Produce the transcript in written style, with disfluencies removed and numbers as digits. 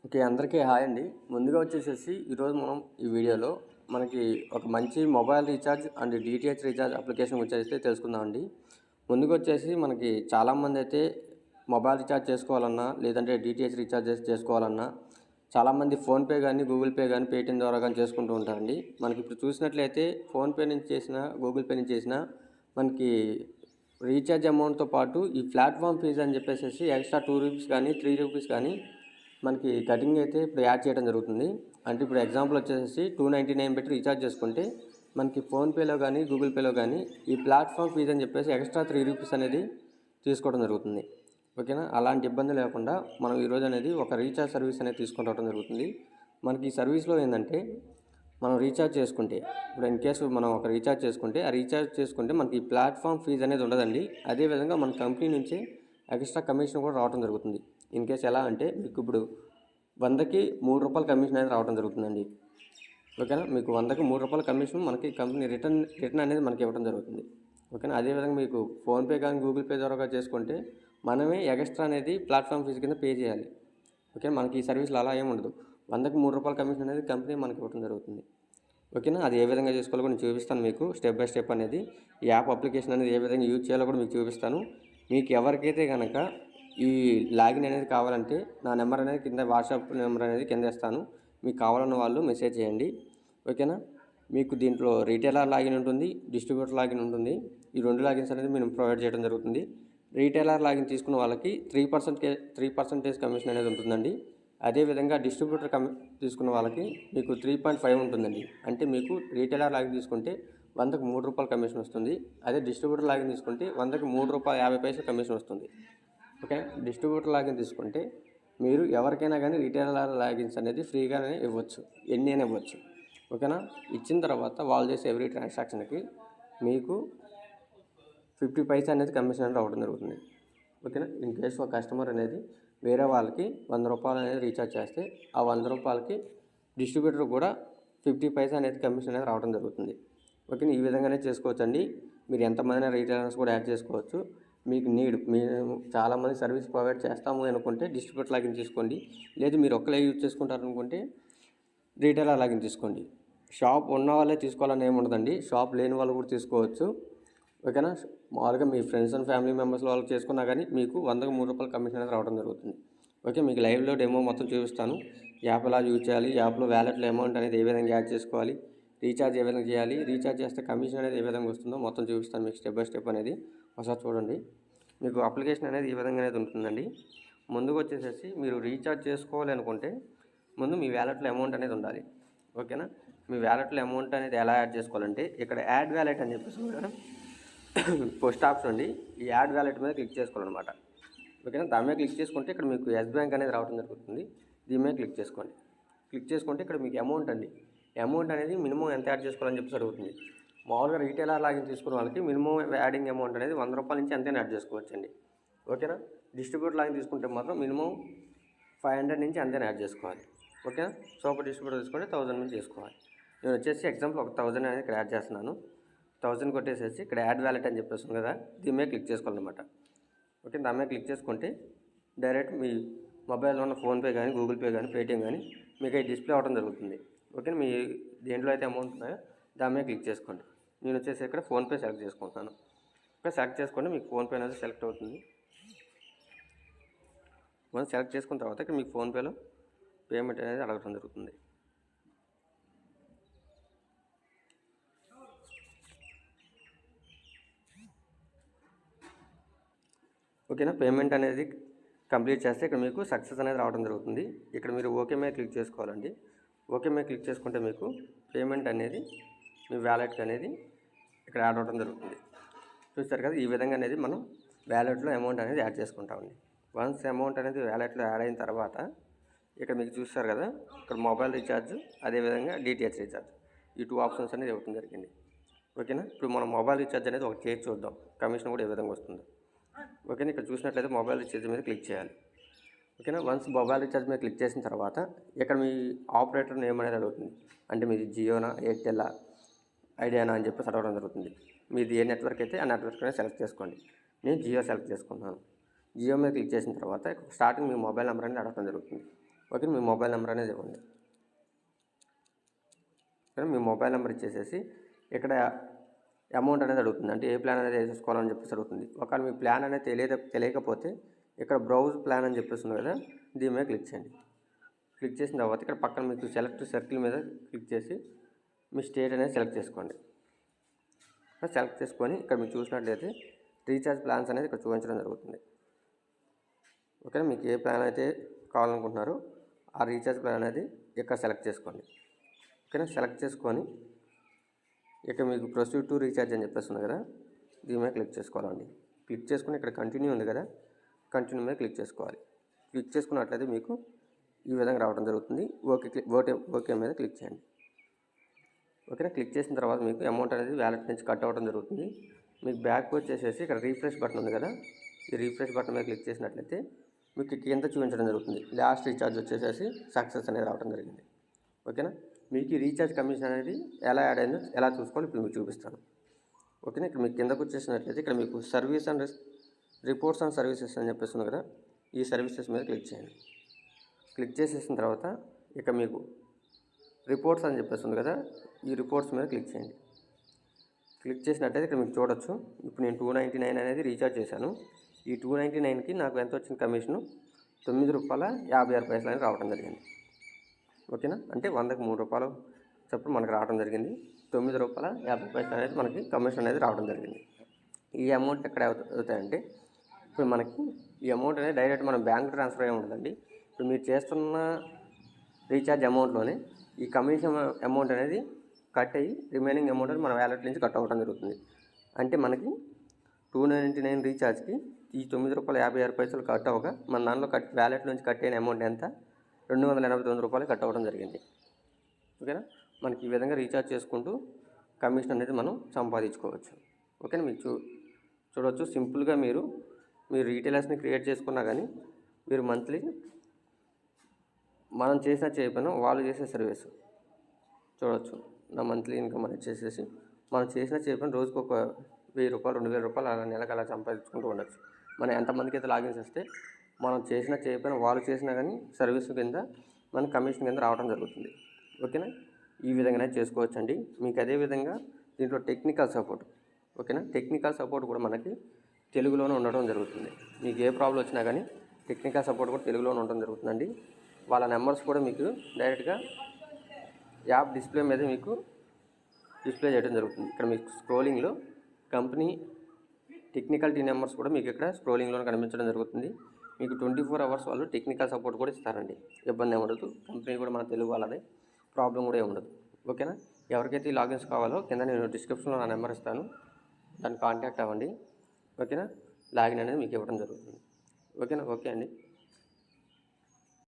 Okay. అందరికీ hi అండి. ముందుగా వచ్చేసేసి ఈరోజు మనం ఈ వీడియోలో మనకి ఒక మంచి mobile recharge and DTH recharge application గురించి అయితే తెలుసుకుందామండి. ముందుగా వచ్చేసి మనకి చాలామంది అయితే మొబైల్ రీఛార్జ్ చేసుకోవాలన్నా లేదంటే డీటీహెచ్ రీఛార్జ్ చేసుకోవాలన్నా చాలామంది ఫోన్పే కానీ గూగుల్ పే కానీ పేటీఎం ద్వారా కానీ చేసుకుంటూ ఉంటారండి. మనకి ఇప్పుడు చూసినట్లయితే ఫోన్పే నుంచి చేసిన గూగుల్ పే నుంచి చేసిన మనకి రీఛార్జ్ అమౌంట్తో పాటు ఈ ప్లాట్ఫామ్ ఫీజు అని చెప్పేసి ఎక్స్ట్రా ₹2 కానీ ₹3 కానీ మనకి కటింగ్ అయితే ఇప్పుడు యాడ్ చేయడం జరుగుతుంది. అంటే ఇప్పుడు ఎగ్జాంపుల్ వచ్చేసి 299 పెట్టి రీఛార్జ్ చేసుకుంటే మనకి ఫోన్పేలో కానీ గూగుల్ పేలో కానీ ఈ ప్లాట్ఫామ్ ఫీజు అని చెప్పేసి ఎక్స్ట్రా ₹3 అనేది తీసుకోవడం జరుగుతుంది. ఓకేనా. అలాంటి ఇబ్బంది లేకుండా మనం ఈరోజు అనేది ఒక రీఛార్జ్ సర్వీస్ అనేది తీసుకొని రావడం జరుగుతుంది. మనకి ఈ సర్వీస్లో ఏంటంటే మనం రీఛార్జ్ చేసుకుంటే ఇప్పుడు ఇన్ కేసు మనం ఒక రీఛార్జ్ చేసుకుంటే ఆ రీఛార్జ్ చేసుకుంటే మనకి ప్లాట్ఫామ్ ఫీజు అనేది ఉండదండి. అదేవిధంగా మన కంపెనీ నుంచే ఎక్స్ట్రా కమిషన్ కూడా రావడం జరుగుతుంది. ఇన్ కేసు ఎలా అంటే మీకు ఇప్పుడు 100కి ₹3 కమిషన్ అనేది రావడం జరుగుతుందండి. ఓకేనా. మీకు 100కి ₹3 కమిషన్ మనకి కంపెనీ రిటర్న్ అనేది మనకి ఇవ్వడం జరుగుతుంది. ఓకేనా. అదేవిధంగా మీకు ఫోన్పే కానీ గూగుల్ పే ద్వారా చేసుకుంటే మనమే ఎక్స్ట్రా అనేది ప్లాట్ఫామ్ ఫీజు కింద పే చేయాలి. ఓకే. మనకి ఈ సర్వీస్లో అలా ఏమి ఉండదు. 100కి ₹3 కమిషన్ అనేది కంపెనీ మనకి ఇవ్వడం జరుగుతుంది. ఓకేనా. అది ఏ విధంగా చేసుకోవాలో కూడా నేను చూపిస్తాను మీకు స్టెప్ బై స్టెప్ అనేది. ఈ యాప్ అప్లికేషన్ అనేది ఏ విధంగా యూజ్ చేయాలో కూడా మీకు చూపిస్తాను. మీకు ఎవరికైతే కనుక ఈ లాగిన్ అనేది కావాలంటే నా నెంబర్ అనేది కింద వాట్సాప్ నెంబర్ అనేది కింద ఇస్తాను. మీకు కావాలన్న వాళ్ళు మెసేజ్ చేయండి. ఓకేనా. మీకు దీంట్లో రీటైలర్ లాగిన్ ఉంటుంది, డిస్ట్రిబ్యూటర్ లాగిన్ ఉంటుంది. ఈ 2 లాగిన్స్ అనేది మేము ప్రొవైడ్ చేయడం జరుగుతుంది. రీటైలర్ లాగిన్ తీసుకున్న వాళ్ళకి 3% కమిషన్ అనేది ఉంటుందండి. అదేవిధంగా డిస్ట్రిబ్యూటర్ తీసుకున్న వాళ్ళకి మీకు 3.5 ఉంటుందండి. అంటే మీకు రీటైలర్ లాగిన్ తీసుకుంటే 100కి ₹3 కమిషన్ వస్తుంది. అదే డిస్ట్రిబ్యూటర్ లాగిన్ తీసుకుంటే 100కి ₹3.50 కమిషన్ వస్తుంది. ఓకే. డిస్ట్రిబ్యూటర్ లాగిన్ తీసుకుంటే మీరు ఎవరికైనా కానీ రీటైలర్ లాగిన్స్ అనేది ఫ్రీగానే ఇవ్వచ్చు, ఎన్ని అయినా ఇవ్వచ్చు. ఓకేనా. ఇచ్చిన తర్వాత వాళ్ళు చేసే ఎవ్రీ ట్రాన్సాక్షన్కి మీకు 50 పైసా అనేది కమిషన్ అనేది రావడం జరుగుతుంది. ఓకేనా. ఇన్ కేసు ఒక కస్టమర్ అనేది వేరే వాళ్ళకి ₹100 అనేది రీఛార్జ్ చేస్తే ఆ ₹100కి డిస్ట్రిబ్యూటర్ కూడా 50 పైసా అనేది కమిషన్ అనేది రావడం జరుగుతుంది. ఓకే. ఈ విధంగానే చేసుకోవచ్చండి. మీరు ఎంతమంది రీటైలర్స్ కూడా యాడ్ చేసుకోవచ్చు. మీకు మేము చాలామంది సర్వీస్ ప్రొవైడ్ చేస్తాము అనుకుంటే డిస్ట్రిబ్యూటర్ లాగిన్ తీసుకోండి. లేదు మీరు ఒక్కలే యూజ్ చేసుకుంటారనుకుంటే రీటైలర్ లాగిన్ తీసుకోండి. షాప్ ఉన్న వాళ్ళే తీసుకోవాలని ఏమి ఉండదండి. షాప్ లేని వాళ్ళు కూడా తీసుకోవచ్చు. ఓకేనా. మామూలుగా మీ ఫ్రెండ్స్ అండ్ ఫ్యామిలీ మెంబర్స్ వాళ్ళు చేసుకున్నా కానీ మీకు 100కి ₹3 కమిషన్ అనేది రావడం జరుగుతుంది. ఓకే. మీకు లైవ్లో డెమో మొత్తం చూపిస్తాను. యాప్ ఎలా యూజ్ చేయాలి, యాప్లో వ్యాలెట్లో అమౌంట్ అనేది ఏ విధంగా యాడ్ చేసుకోవాలి, రీఛార్జ్ ఏ విధంగా చేయాలి, రీఛార్జ్ చేస్తే కమిషన్ అనేది ఏ విధంగా వస్తుందో మొత్తం చూపిస్తాను మీకు స్టెప్ బై స్టెప్ అనేది. ఒకసారి చూడండి. మీకు అప్లికేషన్ అనేది ఈ విధంగా అనేది ఉంటుందండి. ముందుకు వచ్చేసేసి మీరు రీఛార్జ్ చేసుకోవాలి అనుకుంటే ముందు మీ వ్యాలెట్లో అమౌంట్ అనేది ఉండాలి. ఓకేనా. మీ వ్యాలెట్లో అమౌంట్ అనేది ఎలా యాడ్ చేసుకోవాలంటే ఇక్కడ యాడ్ వ్యాలెట్ అని చెప్పేసి పోస్ట్ ఆప్షన్ అండి. ఈ యాడ్ వ్యాలెట్ మీద క్లిక్ చేసుకోవాలన్నమాట. ఓకేనా. దాని మీద క్లిక్ చేసుకుంటే ఇక్కడ మీకు ఎస్ బ్యాంక్ అనేది రావడం జరుగుతుంది. దీని మీద క్లిక్ చేసుకోండి. క్లిక్ చేసుకుంటే ఇక్కడ మీకు అమౌంట్ అండి, అమౌంట్ అనేది మినిమం ఎంత యాడ్ చేసుకోవాలని చెప్పేసి అడుగుతుంది. మామూలుగా రీటైలర్ లాగిన్ తీసుకున్న వాళ్ళకి మినిమం యాడింగ్ అమౌంట్ అనేది ₹100 నుంచి అంతే యాడ్ చేసుకోవచ్చండి. ఓకేనా. డిస్ట్రిబ్యూటర్ లాగిన్ తీసుకుంటే మాత్రం మినిమం 500 నుంచి అంతే యాడ్ చేసుకోవాలి. ఓకేనా. సూపర్ డిస్ట్రిబ్యూటర్ తీసుకుంటే 1000 నుంచి చేసుకోవాలి. నేను వచ్చేసి ఎగ్జాంపుల్ ఒక 1000 అనేది ఇక్కడ యాడ్ చేస్తున్నాను. 1000 కొట్టేసేసి ఇక్కడ యాడ్ వ్యాలెట్ అని చెప్పేస్తుంది కదా, దీని మీద క్లిక్ చేసుకోవాలన్నమాట. ఓకే. దాని మీద క్లిక్ చేసుకుంటే డైరెక్ట్ మీ మొబైల్లో ఉన్న ఫోన్పే కానీ గూగుల్ పే కానీ పేటీఎం కానీ మీకు డిస్ప్లే అవ్వడం జరుగుతుంది. ఓకే. మీ దేంట్లో అయితే అమౌంట్ ఉన్నాయో దాని మీద క్లిక్ చేసుకోండి. నేను వచ్చేసి ఇక్కడ ఫోన్పే సెలెక్ట్ చేసుకుంటాను. ఓకే. సెలెక్ట్ చేసుకోండి. మీకు ఫోన్పే అనేది సెలెక్ట్ అవుతుంది. మనం సెలెక్ట్ చేసుకున్న తర్వాత ఇక్కడ మీకు ఫోన్పేలో పేమెంట్ అనేది అడగడం జరుగుతుంది. ఓకేనా. పేమెంట్ అనేది కంప్లీట్ చేస్తే ఇక్కడ మీకు సక్సెస్ అనేది రావడం జరుగుతుంది. ఇక్కడ మీరు ఓకే మీద క్లిక్ చేసుకోవాలండి. ఓకే మీద క్లిక్ చేసుకుంటే మీకు పేమెంట్ అనేది మీ వ్యాలెట్కి అనేది ఇక్కడ యాడ్ అవ్వడం జరుగుతుంది. చూస్తారు కదా, ఈ విధంగా అనేది మనం వ్యాలెట్లో అమౌంట్ అనేది యాడ్ చేసుకుంటామండి. వన్స్ అమౌంట్ అనేది వ్యాలెట్లో యాడ్ అయిన తర్వాత ఇక్కడ మీకు చూస్తారు కదా, ఇక్కడ మొబైల్ రీఛార్జ్ అదేవిధంగా డిటిహెచ్ రీఛార్జ్ ఈ 2 ఆప్షన్స్ అనేది ఇవ్వడం జరిగింది. ఓకేనా. ఇప్పుడు మనం మొబైల్ రీఛార్జ్ అనేది ఒక చేసి చూద్దాం, కమిషన్ కూడా ఏ విధంగా వస్తుందో. ఓకేనా. ఇక్కడ చూసినట్లయితే మొబైల్ రీఛార్జ్ మీద క్లిక్ చేయాలి. ఓకేనా. వన్స్ మొబైల్ రీఛార్జ్ మీద క్లిక్ చేసిన తర్వాత ఇక్కడ మీ ఆపరేటర్ నేమ్ అనేది అడుగుతుంది. అంటే మీది జియోనా, ఎయిర్టెల్లా, ఐడియానా అని చెప్పేసి అడగడం జరుగుతుంది. మీది ఏ నెట్వర్క్ అయితే ఆ నెట్వర్క్ అనేది సెలెక్ట్ చేసుకోండి. నేను జియో సెలెక్ట్ చేసుకున్నాను. జియో మీద క్లిక్ చేసిన తర్వాత స్టార్టింగ్ మీ మొబైల్ నెంబర్ అనేది అడగడం జరుగుతుంది. ఓకే, మీ మొబైల్ నెంబర్ అనేది ఇవ్వండి. ఓకే, మీ మొబైల్ నెంబర్ ఇచ్చేసేసి ఇక్కడ అమౌంట్ అనేది అడుగుతుంది, అంటే ఏ ప్లాన్ అనేది వేసేసుకోవాలని చెప్పేసి అడుగుతుంది. ఒకవేళ మీ ప్లాన్ అనేది తెలియకపోతే ఇక్కడ బ్రౌజ్ ప్లాన్ అని చెప్పేస్తుంది కదా, దీని మీద క్లిక్ చేయండి. క్లిక్ చేసిన తర్వాత ఇక్కడ పక్కన మీకు సెలెక్ట్ సర్కిల్ మీద క్లిక్ చేసి మీ స్టేట్ అనేది సెలెక్ట్ చేసుకోండి. సెలెక్ట్ చేసుకొని ఇక్కడ మీరు చూసినట్లయితే రీఛార్జ్ ప్లాన్స్ అనేది ఇక్కడ చూపించడం జరుగుతుంది. ఓకేనా, మీకు ఏ ప్లాన్ అయితే కావాలనుకుంటున్నారో ఆ రీఛార్జ్ ప్లాన్ అనేది ఇక్కడ సెలెక్ట్ చేసుకోండి. ఓకేనా, సెలెక్ట్ చేసుకొని ఇక్కడ మీకు ప్రొసీడ్ టు రీఛార్జ్ అని చెప్పేస్తుంది కదా, దీని మీద క్లిక్ చేసుకోవాలండి. క్లిక్ చేసుకుని ఇక్కడ కంటిన్యూ ఉంది కదా, కంటిన్యూ మీద క్లిక్ చేసుకోవాలి. క్లిక్ చేసుకున్నట్లయితే మీకు ఈ విధంగా రావడం జరుగుతుంది. ఓకే మీద క్లిక్ చేయండి. ఓకేనా, క్లిక్ చేసిన తర్వాత మీకు అమౌంట్ అనేది వ్యాలెట్ నుంచి కట్ అవ్వడం జరుగుతుంది. మీకు బ్యాక్ వచ్చేసేసి ఇక్కడ రీఫ్రెష్ బటన్ ఉంది కదా, ఈ రీఫ్రెష్ బటన్ మీద క్లిక్ చేసినట్లయితే మీకు కింద చూపించడం జరుగుతుంది. లాస్ట్ రీఛార్జ్ వచ్చేసేసి సక్సెస్ అనేది రావడం జరిగింది. ఓకేనా, మీకు ఈ రీఛార్జ్ కమిషన్ అనేది ఎలా యాడ్ అయిందో ఎలా చూసుకోవాలి ఇప్పుడు మీకు చూపిస్తాను. ఓకేనా, ఇక్కడ మీకు కిందకు వచ్చేసినట్లయితే ఇక్కడ మీకు service and reports and services అని చెప్పేస్తుంది కదా, ఈ సర్వీసెస్ మీద క్లిక్ చేయండి. క్లిక్ చేసేసిన తర్వాత ఇక మీకు రిపోర్ట్స్ అని చెప్పేస్తుంది కదా, ఈ రిపోర్ట్స్ మీద క్లిక్ చేయండి. క్లిక్ చేసినట్టయితే ఇక్కడ మీకు చూడొచ్చు, ఇప్పుడు నేను 299 అనేది రీఛార్జ్ చేశాను. ఈ 299కి నాకు ఎంత వచ్చిన కమిషను ₹9.56 అని రావడం జరిగింది. ఓకేనా, అంటే 100కి ₹3 చొప్పున మనకు రావడం జరిగింది. ₹9.50 అనేది మనకి కమిషన్ అనేది రావడం జరిగింది. ఈ అమౌంట్ ఎక్కడ అవుతాయంటే ఇప్పుడు మనకి ఈ అమౌంట్ అనేది డైరెక్ట్ మన బ్యాంక్ ట్రాన్స్ఫర్ అయ్యి ఉంటుందండి. ఇప్పుడు మీరు చేస్తున్న రీఛార్జ్ అమౌంట్లోనే ఈ కమిషన్ అమౌంట్ అనేది కట్ అయ్యి రిమైనింగ్ అమౌంట్ అనేది మన వ్యాలెట్ నుంచి కట్ అవ్వడం జరుగుతుంది. అంటే మనకి 299 రీఛార్జ్కి ఈ ₹9.56 కట్ అవ్వగా మన దానిలో వ్యాలెట్ నుంచి కట్ అయిన అమౌంట్ ఎంత ₹289 కట్ అవ్వడం జరిగింది. ఓకేనా, మనకి ఈ విధంగా రీఛార్జ్ చేసుకుంటూ కమిషన్ అనేది మనం సంపాదించుకోవచ్చు. ఓకేనా, మీకు చూడవచ్చు సింపుల్గా మీరు రీటైలర్స్ని క్రియేట్ చేసుకున్నా కానీ మీరు మంత్లీ మనం చేసినా చేయకపోయినా వాళ్ళు చేసే సర్వీస్ చూడవచ్చు. నా మంత్లీ ఇన్కమ్ అనేది చేసేసి మనం చేసినా చేయకపోయినా రోజుకు ఒక ₹1000 ₹2000 అలా నెలకు అలా సంపాదించుకుంటూ ఉండొచ్చు. మనం ఎంతమందికి అయితే లాగిన్ చేస్తే మనం చేసినా చేయకపోయినా వాళ్ళు చేసినా కానీ సర్వీస్ కింద మన కమిషన్ కింద రావడం జరుగుతుంది. ఓకేనా, ఈ విధంగానే చేసుకోవచ్చు అండి. మీకు అదేవిధంగా దీంట్లో టెక్నికల్ సపోర్ట్, ఓకేనా, టెక్నికల్ సపోర్ట్ కూడా మనకి తెలుగులోనే ఉండడం జరుగుతుంది. మీకు ఏ ప్రాబ్లం వచ్చినా కానీ టెక్నికల్ సపోర్ట్ కూడా తెలుగులోనే ఉండడం జరుగుతుందండి. వాళ్ళ నెంబర్స్ కూడా మీకు డైరెక్ట్గా యాప్ డిస్ప్లే మీద మీకు డిస్ప్లే చేయడం జరుగుతుంది. ఇక్కడ మీకు స్క్రోలింగ్లో కంపెనీ టెక్నికల్ టీమ్ నెంబర్స్ కూడా మీకు ఇక్కడ స్క్రోలింగ్లో కనిపించడం జరుగుతుంది. మీకు 24 అవర్స్ వాళ్ళు టెక్నికల్ సపోర్ట్ కూడా ఇస్తారండి. ఇబ్బంది ఉండదు. కంపెనీ కూడా మన తెలుగు వాళ్ళదే, ప్రాబ్లం కూడా ఉండదు. ఓకేనా, ఎవరికైతే ఈ లాగిన్స్ కావాలో కింద నేను డిస్క్రిప్షన్లో నా నెంబర్ ఇస్తాను, దాన్ని కాంటాక్ట్ అవ్వండి. ఓకేనా, లాగిన్ అనేది మీకు ఇవ్వడం జరుగుతుంది. ఓకేనా, ఓకే అండి.